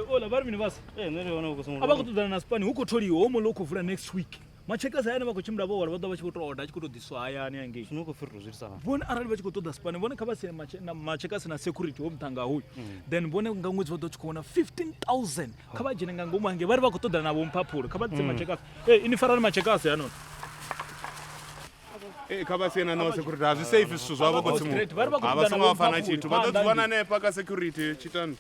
ola vari mini vasa avakutodzana na spani huko toriwo womulo kuvhura next week machekasi ayani vakuchimbira vohwara vada vachikotoorda achikutodhiswa ayani yange vone arali vachikotoda spani vone kavasiya machekasi na security womutanga uyu then vone nga mwedzi vadachikuona 15,000 kavajene nga ngomange vari vakutodana navo mupapuro kavatise machekasi inifarani machekasi anona kavasiyana nawo security hazvisafe zvisvo zvavo kuti munhu havasingavafana chitu vatodivana naye paka security chitando